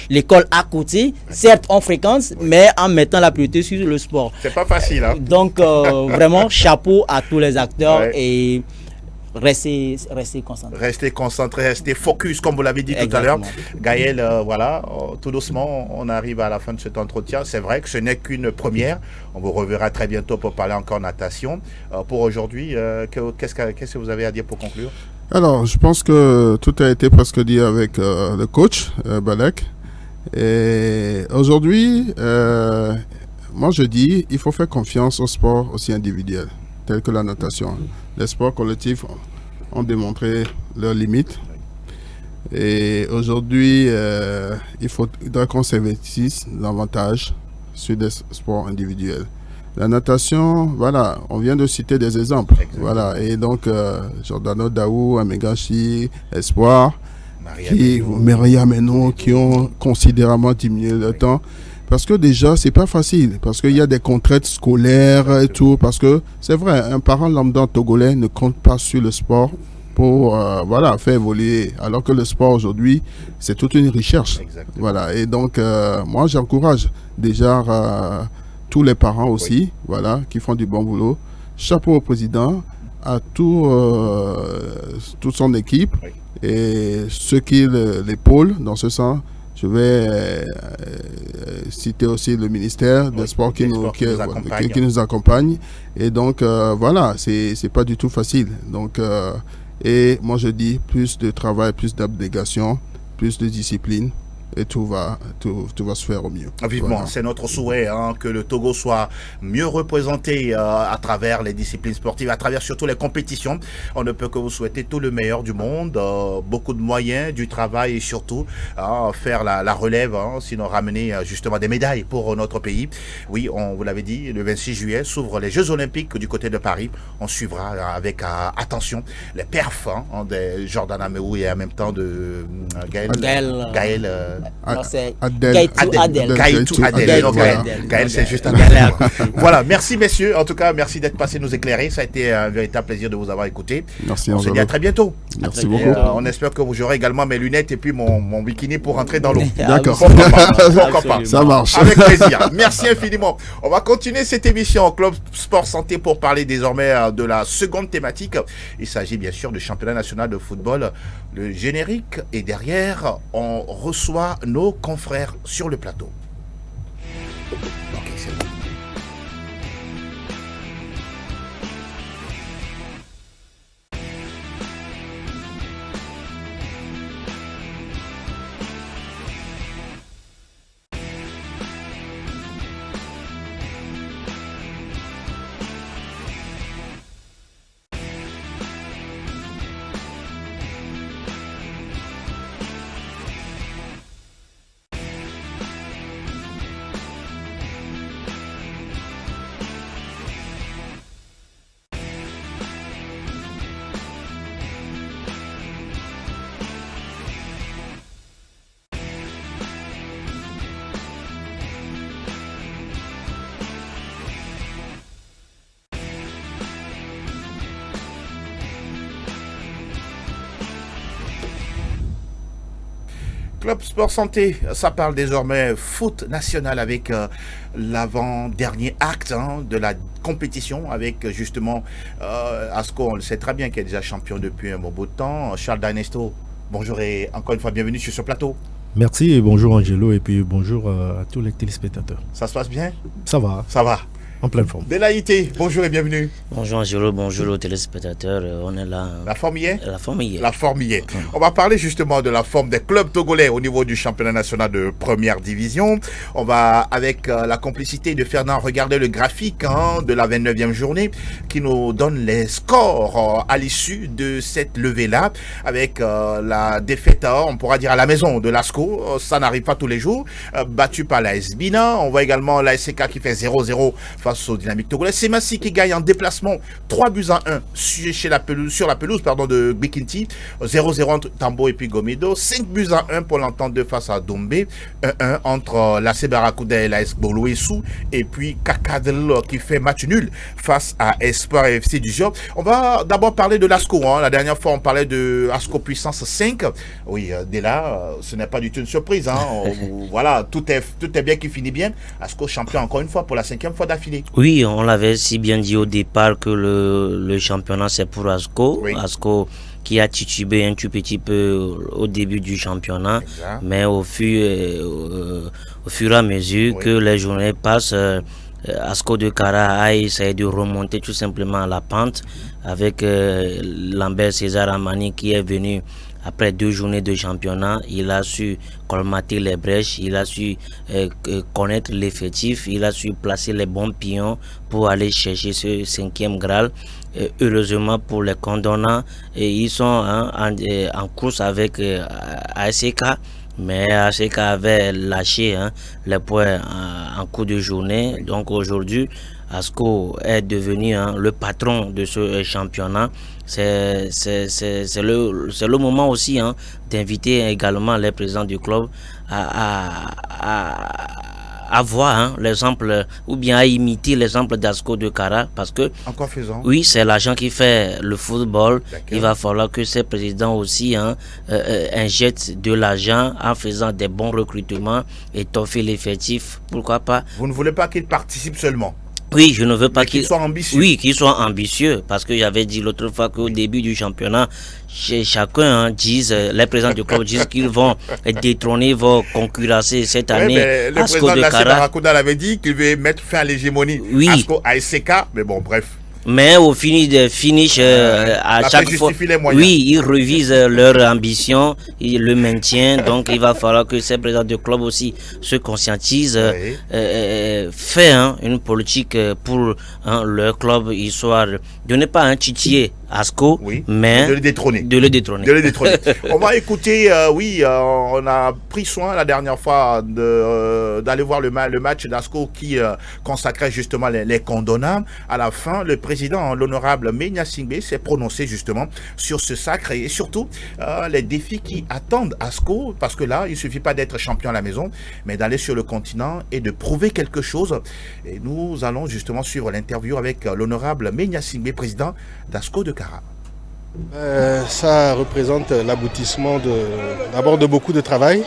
l'école à côté. Certes, on fréquente, mais en mettant la priorité sur le sport. C'est pas facile. Hein? Donc, vraiment, chapeau à tous les acteurs et restez concentrés. Restez concentrés, restez focus, comme vous l'avez dit tout à l'heure. Gaël, voilà, tout doucement, on arrive à la fin de cet entretien. C'est vrai que ce n'est qu'une première. On vous reverra très bientôt pour parler encore natation. Pour aujourd'hui, qu'est-ce que vous avez à dire pour conclure? Alors, je pense que tout a été presque dit avec le coach, Balek. Et aujourd'hui, moi je dis, il faut faire confiance au sport aussi individuel, tel que la natation. Les sports collectifs ont démontré leurs limites. Et aujourd'hui, il faudra qu'on s'investisse davantage sur des sports individuels. La natation, voilà, on vient de citer des exemples. Exactement. Voilà, et donc Giordano Daou, Amegashi, Espoir, Maria Menon, qui ont considérablement diminué le temps. Parce que déjà, c'est pas facile, parce qu'il y a des contraintes scolaires et tout. Parce que c'est vrai, un parent lambda togolais ne compte pas sur le sport pour voilà, faire évoluer. Alors que le sport aujourd'hui, c'est toute une recherche. Exactement. Voilà, et donc moi j'encourage déjà tous les parents aussi, voilà, qui font du bon boulot. Chapeau au président, à toute son équipe et ceux qui l'épaulent dans ce sens. Je vais citer aussi le ministère des Sports qui nous accompagne. Et donc, voilà, c'est pas du tout facile. Donc, et moi je dis plus de travail, plus d'abnégation, plus de discipline. Et tout va se faire au mieux. Vivement, voilà. C'est notre souhait que le Togo soit mieux représenté à travers les disciplines sportives, à travers surtout les compétitions. On ne peut que vous souhaiter tout le meilleur du monde, beaucoup de moyens, du travail et surtout faire la relève, sinon ramener justement des médailles pour notre pays. Oui, on vous l'avait dit, le 26 juillet s'ouvrent les Jeux Olympiques du côté de Paris. On suivra avec attention les perfs de Jordan Ameou et en même temps de Gaël. Gaël, c'est juste Adèle. Voilà, merci messieurs. En tout cas, merci d'être passés nous éclairer. Ça a été un véritable plaisir de vous avoir écouté. Merci. On se dit à très bientôt. Merci beaucoup. On espère que vous aurez également mes lunettes et puis mon bikini pour rentrer dans l'eau. D'accord. Pourquoi pas. Ça marche. Avec plaisir. Merci infiniment. On va continuer cette émission au Club Sport Santé pour parler désormais de la seconde thématique. Il s'agit bien sûr du championnat national de football. Le générique est derrière. On reçoit nos confrères sur le plateau. Ok, c'est bon. Club Sport Santé, ça parle désormais foot national avec l'avant-dernier acte de la compétition avec justement Asco, on le sait très bien, qui est déjà champion depuis un bon bout de temps. Charles D'Ernesto, bonjour et encore une fois bienvenue sur ce plateau. Merci et bonjour Angelo et puis bonjour à tous les téléspectateurs. Ça se passe bien? Ça va. Ça va. En pleine forme. Belaïté, bonjour et bienvenue. Bonjour Angelo, bonjour aux téléspectateurs. On est là. La forme y est? La forme y est. La forme y est. On va parler justement de la forme des clubs togolais au niveau du championnat national de première division. On va, avec la complicité de Fernand, regarder le graphique de la 29e journée qui nous donne les scores à l'issue de cette levée-là. Avec la défaite, on pourra dire à la maison de l'ASCO. Ça n'arrive pas tous les jours. Battu par la SBINA. On voit également la SCK qui fait 0-0 face au Dynamique togolais. C'est Massi qui gagne en déplacement 3-1 sur la pelouse de Bikinti. 0-0 entre Tambo et puis Gomedo. 5-1 pour l'entente de face à Dombe. 1-1 entre la Barracuda et la Bolo-Essou. Et puis Kakadel qui fait match nul face à Espoir et FC du Job. On va d'abord parler de l'ASCO. La dernière fois, on parlait de ASCO puissance 5. Oui, dès là, ce n'est pas du tout une surprise. Voilà, tout est bien qui finit bien. ASCO champion encore une fois pour la 5e fois d'affilée. Oui, on l'avait si bien dit au départ que le championnat c'est pour Asco. Oui. Asco qui a titubé un tout petit peu au début du championnat, Exact. mais au fur et à mesure que les journées passent, Asco de Kara a essayé de remonter tout simplement la pente avec Lambert César Amani qui est venu. Après 2 journées de championnat, il a su colmater les brèches, il a su connaître l'effectif, il a su placer les bons pions pour aller chercher ce 5e Graal. Heureusement pour les condamnants, ils sont en course avec ASK, mais ASK avait lâché les points en cours de journée. Donc aujourd'hui, Asco est devenu le patron de ce championnat. C'est le moment aussi d'inviter également les présidents du club à voir l'exemple ou bien à imiter l'exemple d'Asco de Kara parce que Encore faisant. oui, c'est l'argent qui fait le football. D'accord. Il va falloir que ces présidents aussi injectent de l'argent en faisant des bons recrutements, étoffer l'effectif, pourquoi pas. Vous ne voulez pas qu'il participe seulement. Oui, je ne veux pas qu'il soit ambitieux. Oui, qu'ils soient ambitieux. Parce que j'avais dit l'autre fois qu'au début du championnat, chacun les présidents du club disent qu'ils vont détrôner, vont concurrencer cette année. Le président de la Barracuda l'avait dit qu'il veut mettre fin à l'hégémonie. Oui. Asco, ASK, mais bon, bref. Mais au finish, à chaque fois, oui, ils revisent leur ambition, ils le maintiennent. Donc, il va falloir que ces présidents de club aussi se conscientisent, fait une politique pour leur club, histoire de ne pas titiller Asco, mais de le détrôner. De le détrôner. On va écouter, on a pris soin la dernière fois d'aller voir le match d'Asco qui consacrait justement les condamnants. À la fin, le président, l'honorable Menya Singbe, s'est prononcé justement sur ce sacre et surtout les défis qui attendent Asco, parce que là, il ne suffit pas d'être champion à la maison, mais d'aller sur le continent et de prouver quelque chose. Et nous allons justement suivre l'interview avec l'honorable Menya Singbe, président d'Asco de Kara. Ça représente l'aboutissement d'abord de beaucoup de travail.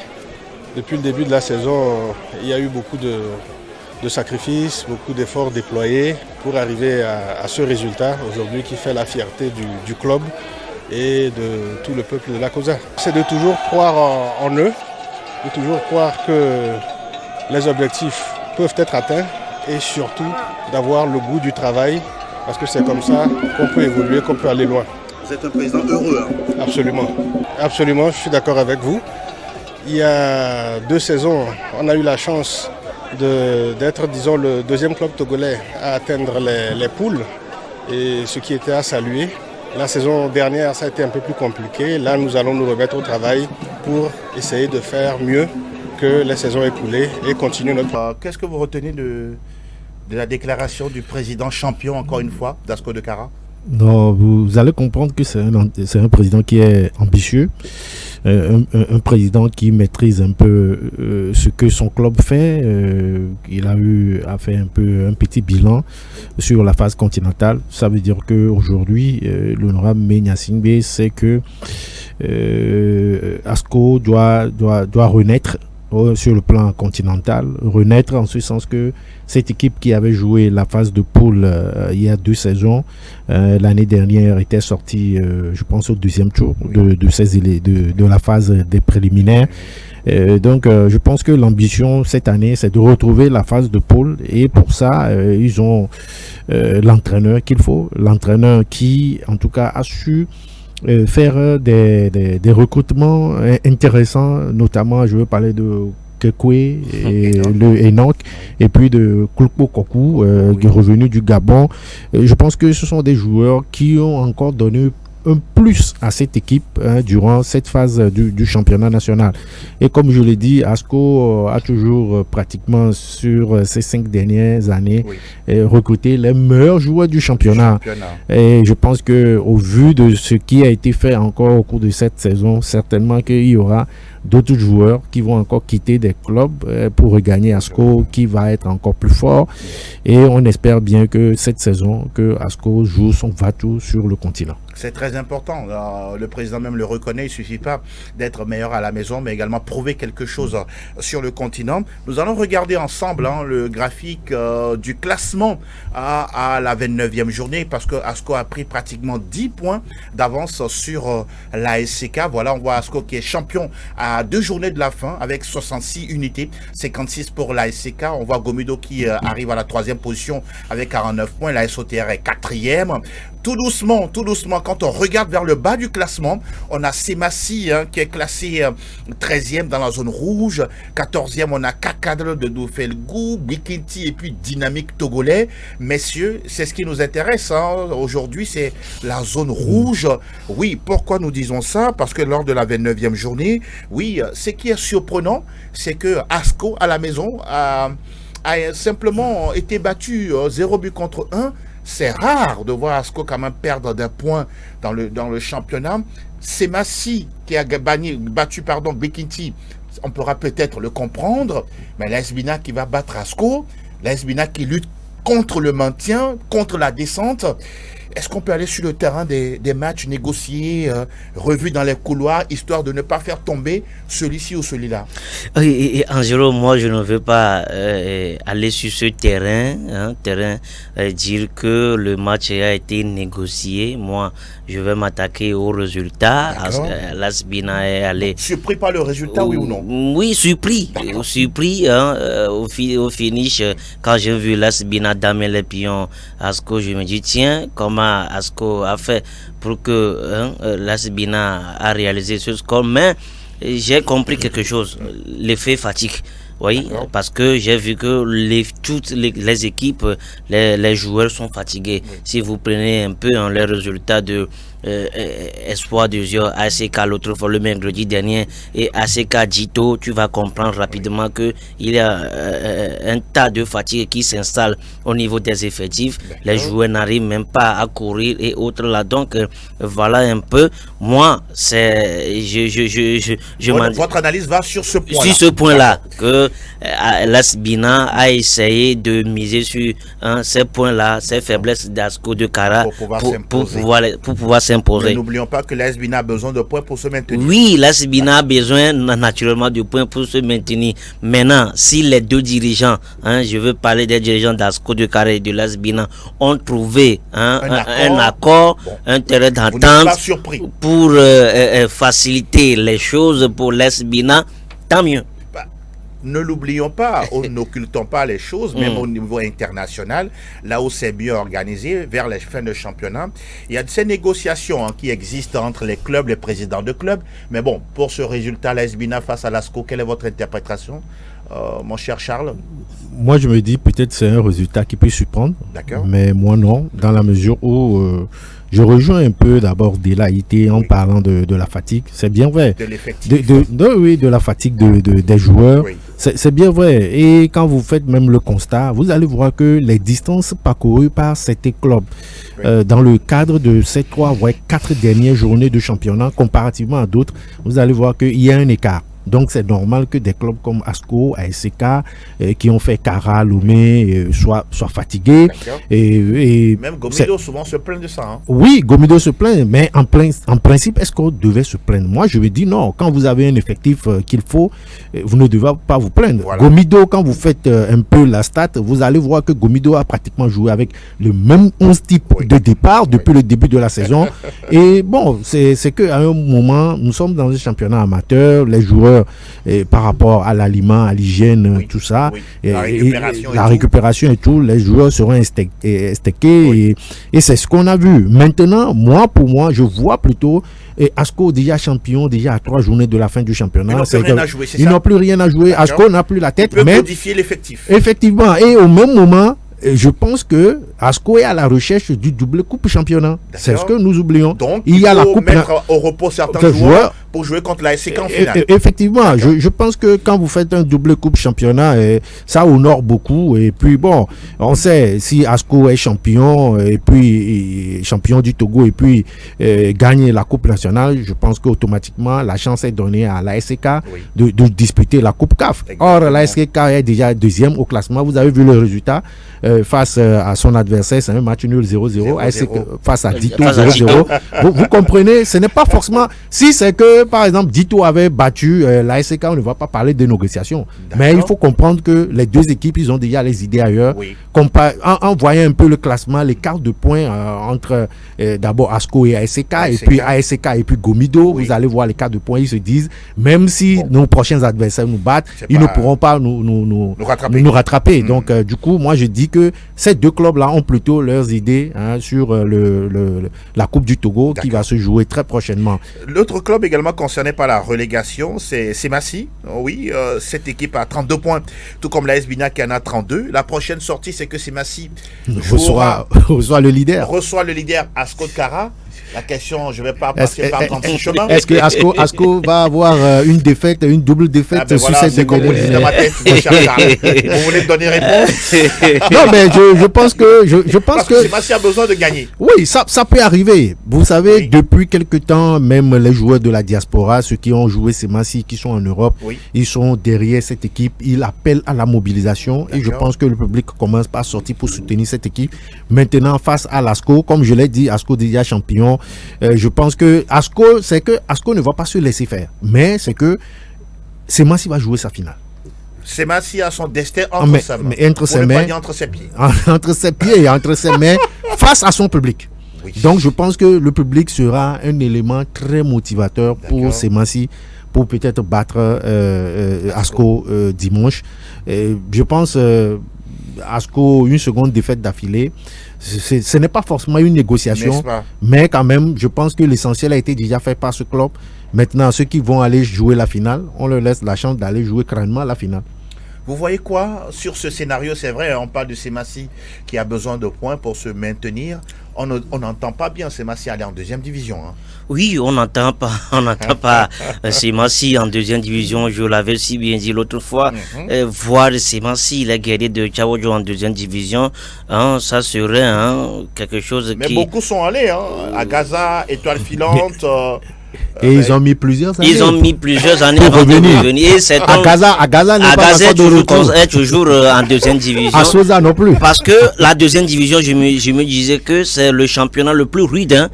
Depuis le début de la saison, il y a eu beaucoup de sacrifices, beaucoup d'efforts déployés pour arriver à ce résultat aujourd'hui qui fait la fierté du club et de tout le peuple de la Cosa. C'est de toujours croire en eux, de toujours croire que les objectifs peuvent être atteints et surtout d'avoir le goût du travail parce que c'est comme ça qu'on peut évoluer, qu'on peut aller loin. Vous êtes un président heureux. Absolument. Absolument, je suis d'accord avec vous. Il y a 2 saisons, on a eu la chance d'être, disons, le 2e club togolais à atteindre les poules, et ce qui était à saluer. La saison dernière, ça a été un peu plus compliqué. Là, nous allons nous remettre au travail pour essayer de faire mieux que les saisons écoulées et continuer notre... Qu'est-ce que vous retenez de la déclaration du président champion, encore une fois, d'Asco de Kara? Non, vous allez comprendre que c'est un président qui est ambitieux, un président qui maîtrise un peu ce que son club fait. Il a fait un petit bilan sur la phase continentale. Ça veut dire qu'aujourd'hui, l'honorable Menya Singbe sait que ASCO doit renaître sur le plan continental, renaître en ce sens que cette équipe qui avait joué la phase de poule il y a 2 saisons, l'année dernière était sortie, je pense, au deuxième tour de la phase des préliminaires. Donc je pense que l'ambition cette année, c'est de retrouver la phase de poule, et pour ça ils ont l'entraîneur qu'il faut, l'entraîneur qui en tout cas a su faire des recrutements intéressants, notamment je veux parler de Kekwe et le Enoch, et puis de Kulpo Koku qui est revenu du Gabon. Je pense que ce sont des joueurs qui ont encore donné un plus à cette équipe durant cette phase du championnat national. Et comme je l'ai dit, ASCO a toujours pratiquement sur ces 5 dernières années recruté les meilleurs joueurs du championnat. Et je pense que au vu de ce qui a été fait encore au cours de cette saison, certainement qu'il y aura d'autres joueurs qui vont encore quitter des clubs pour regagner ASCO, qui va être encore plus fort. Et on espère bien que cette saison, que ASCO joue son va-tout sur le continent. C'est très important. Le président même le reconnaît. Il ne suffit pas d'être meilleur à la maison, mais également prouver quelque chose sur le continent. Nous allons regarder ensemble le graphique du classement à la 29e journée, parce que ASCO a pris pratiquement 10 points d'avance sur la SCK. Voilà, on voit ASCO qui est champion à 2 journées de la fin avec 66 unités, 56 pour la SCK. On voit Gomido qui arrive à la 3e position avec 49 points. La SOTR est 4e. Tout doucement, quand on regarde vers le bas du classement, on a Semassi qui est classé 13e dans la zone rouge. 14e, on a Kakadle de Doufelgou, Bikinti et puis Dynamique Togolais. Messieurs, c'est ce qui nous intéresse aujourd'hui, c'est la zone rouge. Oui, pourquoi nous disons ça? Parce que lors de la 29e journée, oui, ce qui est surprenant, c'est que ASCO à la maison a simplement été battu 0 but contre 1. C'est rare de voir ASCO quand même perdre d'un point dans le championnat. Semassi qui a battu Bikinti, on pourra peut-être le comprendre, mais l'AS Bina qui va battre ASCO, l'AS Bina qui lutte contre le maintien, contre la descente. Est-ce qu'on peut aller sur le terrain des matchs négociés, revus dans les couloirs, histoire de ne pas faire tomber celui-ci ou celui-là? Et Angelo, moi je ne veux pas aller sur ce terrain, dire que le match a été négocié. Moi, je vais m'attaquer au résultat. L'AS Bina est allé... Surpris par le résultat, oui ou non? Oui, surpris. Au finish, quand j'ai vu l'AS Bina damer les pions ASCO, je me dis, tiens, comment ASCO a fait pour que l'AS Bina a réalisé ce score. Mais j'ai compris quelque chose, l'effet fatigue. Oui, parce que j'ai vu que toutes les équipes, les joueurs sont fatigués. Oui. Si vous prenez un peu les résultats de Espoir de Zio, ACK l'autre fois le mercredi dernier et ACK Dito, tu vas comprendre rapidement que il y a un tas de fatigue qui s'installe au niveau des effectifs. Les joueurs n'arrivent même pas à courir et autres là. Donc voilà un peu. Moi, c'est votre analyse va sur ce point-là. Sur ce point-là que l'AS Bina a essayé de miser sur ces points-là, ces faiblesses d'ASCO de Kara pour pouvoir s'imposer. Mais n'oublions pas que l'AS Bina a besoin de points pour se maintenir. Oui, l'AS Bina a besoin naturellement de points pour se maintenir. Maintenant, si les deux dirigeants, je veux parler des dirigeants d'ASCO de Kara et de l'AS Bina, ont trouvé un accord, un terrain d'entente pour faciliter les choses pour l'AS Bina, tant mieux. Ne l'oublions pas, n'occultons pas les choses, même au niveau international, là où c'est bien organisé, vers les fins de championnat. Il y a ces négociations qui existent entre les clubs, les présidents de clubs. Mais bon, pour ce résultat, l'AS Bina face à l'ASCO, quelle est votre interprétation, mon cher Charles? Moi, je me dis peut-être c'est un résultat qui peut surprendre. D'accord. Mais moi, non, dans la mesure où... je rejoins un peu d'abord Delaïté en parlant de la fatigue. C'est bien vrai. De l'effectif. De la fatigue des joueurs. Oui. C'est bien vrai. Et quand vous faites même le constat, vous allez voir que les distances parcourues par certains clubs dans le cadre de ces 3 ou 4 dernières journées de championnat, comparativement à d'autres, vous allez voir qu'il y a un écart. Donc c'est normal que des clubs comme ASCO, ASCK, qui ont fait Kara, Lomé, soient fatigués. Et même Gomido souvent se plaint de ça. Hein. Oui, Gomido se plaint, mais en principe, est-ce qu'on devait se plaindre? Moi, je vais dire non. Quand vous avez un effectif qu'il faut, vous ne devez pas vous plaindre. Voilà. Gomido, quand vous faites un peu la stat, vous allez voir que Gomido a pratiquement joué avec le même 11 type de départ depuis le début de la saison. Et bon, c'est qu'à un moment, nous sommes dans un championnat amateur, les joueurs, par rapport à l'aliment, à l'hygiène, tout ça, la récupération et tout, les joueurs seront steckés et c'est ce qu'on a vu. Maintenant, pour moi, je vois plutôt ASCO déjà champion, déjà à 3 journées de la fin du championnat. Ils n'ont plus rien à jouer. ASCO n'a plus la tête. Il peut modifier l'effectif. Effectivement. Et au même moment, je pense que ASCO est à la recherche du double coupe championnat. C'est ce que nous oublions. Donc, il y a la coupe mettre au repos certains joueurs pour jouer contre la SCK en finale. Effectivement, je pense que quand vous faites un double coupe championnat, ça honore beaucoup. Et puis bon, on sait si ASCO est champion et puis champion du Togo et puis gagne la coupe nationale, je pense qu'automatiquement la chance est donnée à la SCK de disputer la coupe CAF. Or la SCK est déjà deuxième au classement. Vous avez vu le résultat face à son adversaire, c'est un match nul 0-0. Face à Dito 0-0. Vous comprenez, ce n'est pas forcément. Si c'est que par exemple Dito avait battu la SCK, on ne va pas parler de négociations. Mais il faut comprendre que les deux équipes, ils ont déjà les idées ailleurs. En voyant un peu le classement, l'écart de points entre d'abord ASCO et ASCK, et puis ASCK et puis Gomido, vous allez voir l'écart de points, ils se disent, même si nos prochains adversaires nous battent, ils ne pourront pas nous rattraper. Donc du coup, moi je dis que ces deux clubs-là ont plutôt leurs idées sur la Coupe du Togo qui va se jouer très prochainement. L'autre club également concerné par la relégation, c'est Semassi. Oui, cette équipe a 32 points, tout comme l'AS Bina qui en a 32. La prochaine sortie, c'est que Semassi reçoit le leader. Reçoit le leader Asco de Kara. La question, je ne vais pas passer par 36 chemins. Est-ce que Asco va avoir une défaite, une double défaite sur cette comme vous dites dans ma tête, vous voulez me donner réponse? Non, mais je pense que Semassi a besoin de gagner. Oui, ça peut arriver. Vous savez, depuis quelque temps, même les joueurs de la diaspora, ceux qui ont joué Semassi, qui sont en Europe, ils sont derrière cette équipe. Ils appellent à la mobilisation et je pense que le public commence par sortir pour soutenir cette équipe. Maintenant, face à l'Asco, comme je l'ai dit, Asco déjà champion. Je pense que Asco ne va pas se laisser faire, mais c'est que Semassi va jouer sa finale. Semassi a son destin entre ses mains. Entre ses pieds. Entre ses pieds et entre ses mains face à son public. Oui. Donc je pense que le public sera un élément très motivateur pour Semassi pour peut-être battre Asco dimanche. Je pense Asco, une seconde défaite d'affilée. Ce n'est pas forcément une négociation, mais quand même, je pense que l'essentiel a été déjà fait par ce club. Maintenant, ceux qui vont aller jouer la finale, on leur laisse la chance d'aller jouer crânement la finale. Vous voyez quoi sur ce scénario? C'est vrai, on parle de Semassi qui a besoin de points pour se maintenir. On n'entend pas bien Semassi aller en deuxième division. Hein. Oui, on n'entend pas Semassi en deuxième division. Je l'avais si bien dit l'autre fois. Voir Semassi, les guerriers de Tchawadjo en deuxième division, ça serait quelque chose qui... Mais beaucoup sont allés, à Gaza, Étoile Filante... Et ils ont mis plusieurs années. Ils ont mis plusieurs années avant de revenir. À Gaza est toujours en deuxième division. À Sosa non plus. Parce que la deuxième division, je me disais que c'est le championnat le plus rude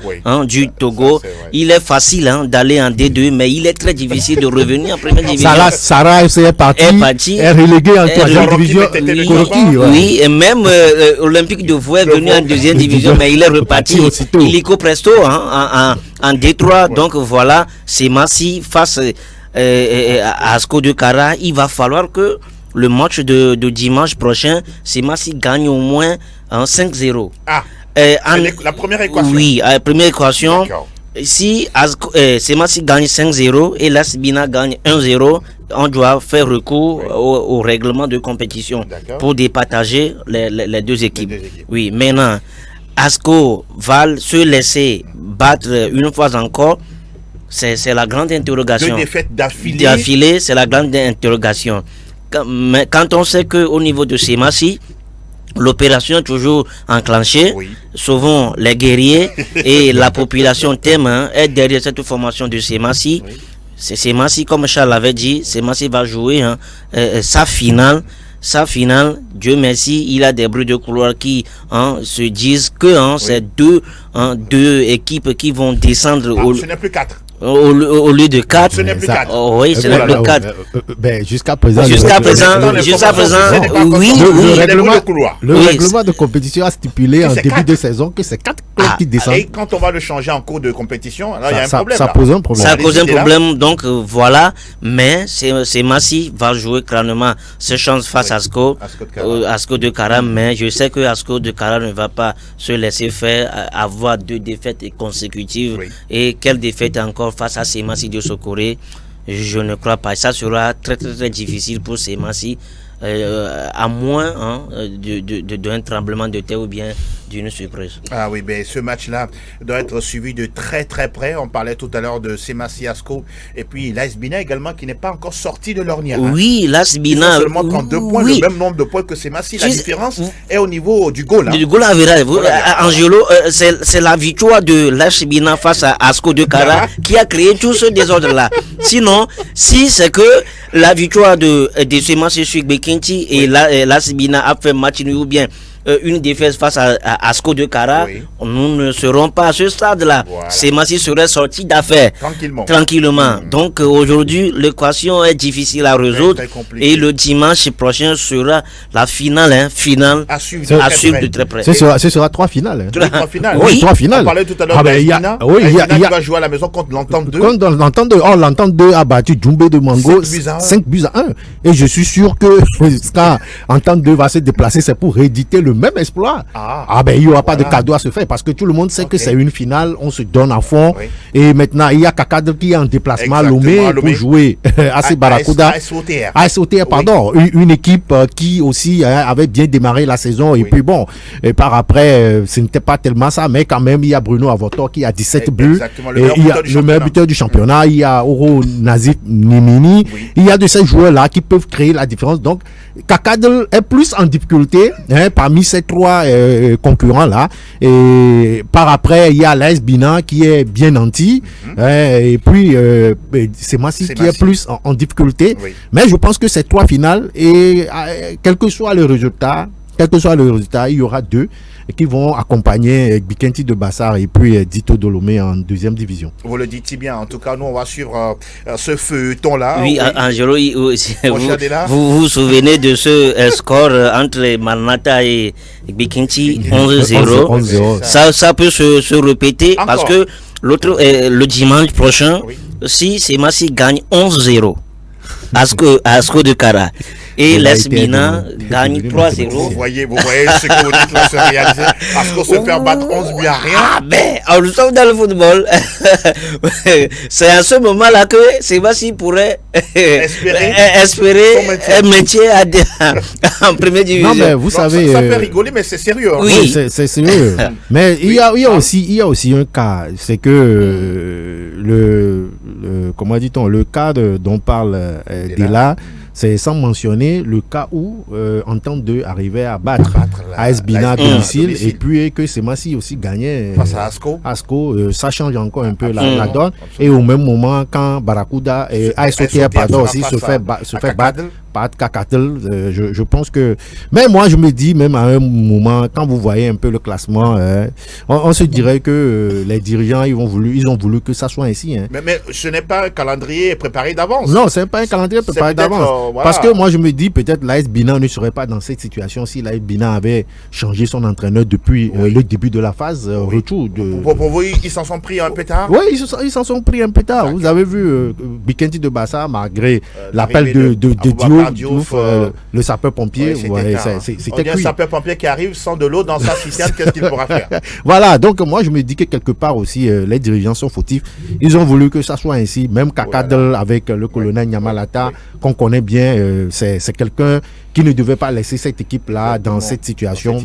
du Togo. Il est facile d'aller en D2, mais il est très difficile de revenir en première division. Sarah est parti. Est relégué en troisième division. Oui, et même Olympique de Voué est venu en deuxième division, mais il est reparti. Illico Presto en D3. Donc voilà, Semassi face à Asco de Kara. Il va falloir que le match de dimanche prochain, Semassi gagne au moins 5-0. La première équation. Oui, la première équation. Si Semassi gagne 5-0 et l'AS Bina gagne 1-0, on doit faire recours au règlement de compétition pour départager les deux équipes. Oui, maintenant, Asco va se laisser battre une fois encore. C'est la grande interrogation. 2 défaites d'affilée. C'est la grande interrogation. Mais quand on sait qu'au niveau de Semassi, l'opération est toujours enclenchée, souvent les guerriers et la population thème est derrière cette formation de Semassi. c'est Massi, comme Charles l'avait dit, c'est Massi va jouer sa finale. Dieu merci, il a des bruits de couloir qui se disent que c'est deux équipes qui vont descendre ce n'est plus 4. Au lieu de 4. Ce n'est plus 4. Oui, ce n'est plus 4. Jusqu'à présent, oui. Le règlement de compétition a stipulé en début de saison que c'est 4 clubs qui descendent. Et quand on va le changer en cours de compétition, là, il y a un problème. Ça pose un problème. Ça pose un problème, donc voilà. Mais c'est Massi va jouer clairement ses chances face à Asco de Kara. Mais je sais que Asco de Kara ne va pas se laisser faire, avoir 2 défaites consécutives. Oui. Et quelle défaite encore face à Semassi de Sokoré, je ne crois pas. Ça sera très très très difficile pour Semassi, à moins d'un tremblement de terre ou bien d'une surprise. Ah oui, mais ce match-là doit être suivi de très très près. On parlait tout à l'heure de Semassi Asco et puis l'AS Bina également qui n'est pas encore sorti de l'ornière. Oui, l'AS Bina. Ils ont seulement 32 points, le même nombre de points que Semassi. La différence est au niveau du goal. Du goal average. Angelo, c'est la victoire de l'AS Bina face à Asco de Kara qui a créé tout ce désordre-là. Sinon, si c'est que la victoire de Semassi sur Bekinti et l'AS Bina a fait match nul ou bien une défaite face à Asco de Kara, nous ne serons pas à ce stade-là. Voilà. Semassi serait sorti d'affaires tranquillement. Donc aujourd'hui, l'équation est difficile à résoudre et le dimanche prochain sera la finale à suivre de très près. Ce sera 3 finales. 3 finales. Oui, 3 finales. On parlait tout à l'heure de qui va jouer à la maison contre l'Entente 2. L'Entente 2 a battu Djoumbé de Mango 5 buts à 1. Et je suis sûr que quand Entente 2 va se déplacer, c'est pour rééditer le même exploit. Il n'y aura pas de cadeau à se faire parce que tout le monde sait que c'est une finale, on se donne à fond. Et maintenant, il y a Kakadre qui est en déplacement à Lomé pour jouer à Barakuda. ASOTR, pardon. Une équipe qui aussi avait bien démarré la saison. Et puis bon, et par après, ce n'était pas tellement ça, mais quand même, il y a Bruno Avotor qui a 17 buts. Il y a le meilleur buteur du championnat. Il y a Oro Nazif Nimini. Il y a de ces joueurs-là qui peuvent créer la différence. Donc, Kakadre est plus en difficulté parmi ces 3 concurrents-là. Et par après, il y a l'AS Bina qui est bien nanti. Et puis, c'est Massi qui est plus en difficulté. Oui. Mais je pense que ces 3 finales, et quel que soit le résultat, il y aura 2 qui vont accompagner Bikenti de Bassar et puis Dito Dolomé en 2e division. Vous le dites si bien. En tout cas, nous, on va suivre ce feuilleton-là. Oui, Angelo, vous vous souvenez de ce score entre Marnata et Bikenti, 11-0. Ça peut se répéter parce que le dimanche prochain, si Semassi gagne 11-0 Asco de Kara et l'AS Bina gagne 3-0. Vous voyez ce que vous dites là se réaliser. Asco se fait battre 11 buts à rien. Nous sommes dans le football. C'est à ce moment-là que Semassi pourrait espérer un maintien en première division. Non, mais vous savez, ça fait rigoler, mais c'est sérieux. Oui, c'est sérieux. Mais il y a aussi un cas, c'est que comment dit-on, le cas dont parle Dela, c'est sans mentionner le cas où Entente 2 arrivait à battre AS Bina à domicile et puis que Semassi aussi gagnait face à Asco. Ça change encore un peu la donne. Et au même moment, quand Barakuda et ASOTR aussi se fait battre par Kakadre, je pense que... Mais moi, je me dis, même à un moment, quand vous voyez un peu le classement, on se dirait que les dirigeants, ils ont voulu que ça soit ainsi. Mais ce n'est pas un calendrier préparé d'avance. Non, ce n'est pas un calendrier préparé d'avance. Parce que moi, je me dis, peut-être l'AS Bina ne serait pas dans cette situation si l'AS Bina avait changé son entraîneur depuis le début de la phase retour. Pour vous, ils s'en sont pris un peu tard. Oui, ils s'en sont pris un peu tard. Vous avez vu Bikenti de Bassa, malgré l'appel de Diouf, le sapeur-pompier. C'était un sapeur-pompier qui arrive sans de l'eau dans sa citerne, qu'est-ce qu'il pourra faire? Voilà, donc moi je me dis que quelque part aussi, les dirigeants sont fautifs. Ils ont voulu que ça soit ainsi. Même Kakadre avec le colonel Nyamalata, qu'on connaît bien, c'est quelqu'un qui ne devait pas laisser cette équipe-là dans cette situation.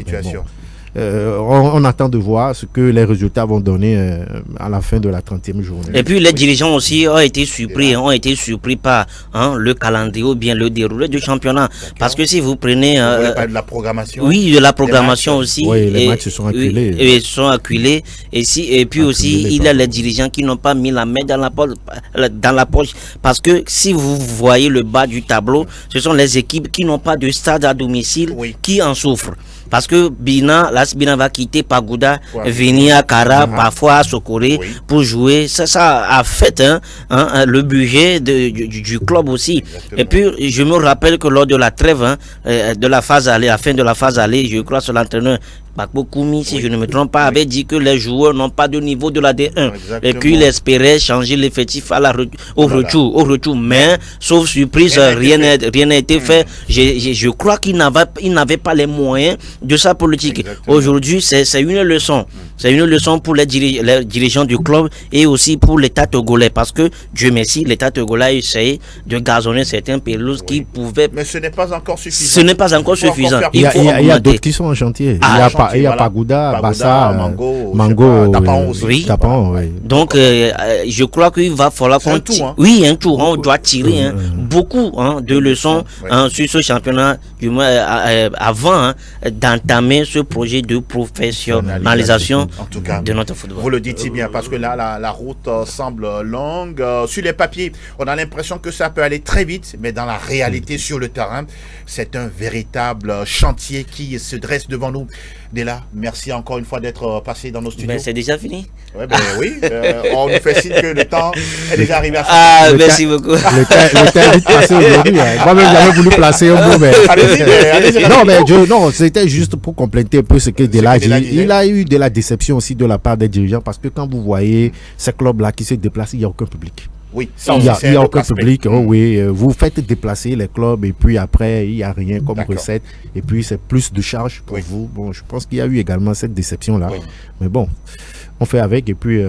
on attend de voir ce que les résultats vont donner à la fin de la 30e journée. Et puis les dirigeants aussi ont été surpris par le calendrier ou bien le déroulé du championnat. Parce que si vous prenez... de la programmation. Oui, de la programmation aussi. Oui, les matchs se sont acculés. Et sont acculés. Et puis aussi, il y a les dirigeants qui n'ont pas mis la main dans la poche. Parce que si vous voyez le bas du tableau, ce sont les équipes qui n'ont pas de stade à domicile qui en souffrent. Parce que Bina va quitter Pagoda, venir à Kara, parfois à Sokoré pour jouer. Ça a fait le budget du club aussi. Exactement. Et puis, je me rappelle que lors de la trêve de la phase aller, la fin de la phase aller, je crois que l'entraîneur Bakbo Koumi, si je ne me trompe pas, avait dit que les joueurs n'ont pas de niveau de la D1. Exactement. Et qu'il espérait changer l'effectif au retour. Mais, sauf surprise, rien n'a été fait. Je crois qu'il n'avait pas les moyens de sa politique. Exactement. Aujourd'hui, c'est une leçon. C'est une leçon pour les dirigeants du club et aussi pour l'État togolais. Parce que, Dieu merci, l'État togolais a essayé de gazonner certains pelouses qui pouvaient... Mais ce n'est pas encore suffisant. Il y a d'autres qui sont en chantier. Il y a Pagoda, Bassa, Mango, Tapan, oui. Donc, je crois qu'il va falloir qu'on tire. Oui, un tour. On doit tirer beaucoup de leçons sur ce championnat, du moins avant d'entamer ce projet de professionnalisation en tout cas, de notre football. Vous le dites si bien, parce que là, la route semble longue. Sur les papiers, on a l'impression que ça peut aller très vite, mais dans la réalité, sur le terrain, c'est un véritable chantier qui se dresse devant nous. Della, merci encore une fois d'être passé dans nos studios. Ben, c'est déjà fini. Oui, on nous fait signe que le temps est déjà arrivé à ça. Ah, merci beaucoup. Le temps est vite passé aujourd'hui. Moi-même, j'avais voulu placer un mot, mais... Allez-y. Non, c'était juste pour compléter un peu ce que Della dit. Il a eu de la déception aussi de la part des dirigeants, parce que quand vous voyez ces clubs-là qui se déplacent, il n'y a aucun public. Oui, il n'y a aucun public. Vous faites déplacer les clubs et puis après, il n'y a rien comme recette. Et puis, c'est plus de charge pour vous. Bon, je pense qu'il y a eu également cette déception-là. Oui. Mais bon, on fait avec et puis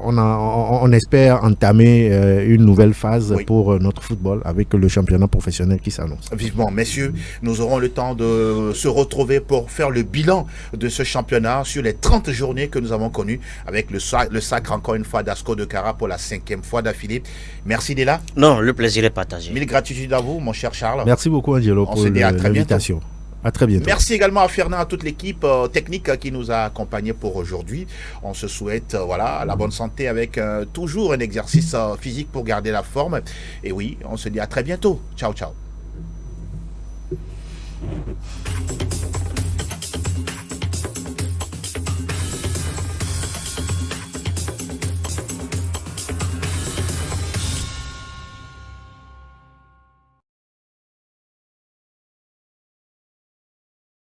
on espère entamer une nouvelle phase pour notre football avec le championnat professionnel qui s'annonce. Vivement, messieurs, nous aurons le temps de se retrouver pour faire le bilan de ce championnat sur les 30 journées que nous avons connues avec le sacre encore une fois d'Asco de Kara pour la 5e fois d'affilée. Merci Della. Non, le plaisir est partagé. Mille gratitudes à vous, mon cher Charles. Merci beaucoup Angelo pour l'invitation. À très bientôt. Merci également à Fernand, à toute l'équipe technique qui nous a accompagnés pour aujourd'hui. On se souhaite la bonne santé avec toujours un exercice physique pour garder la forme. Et oui, on se dit à très bientôt. Ciao, ciao.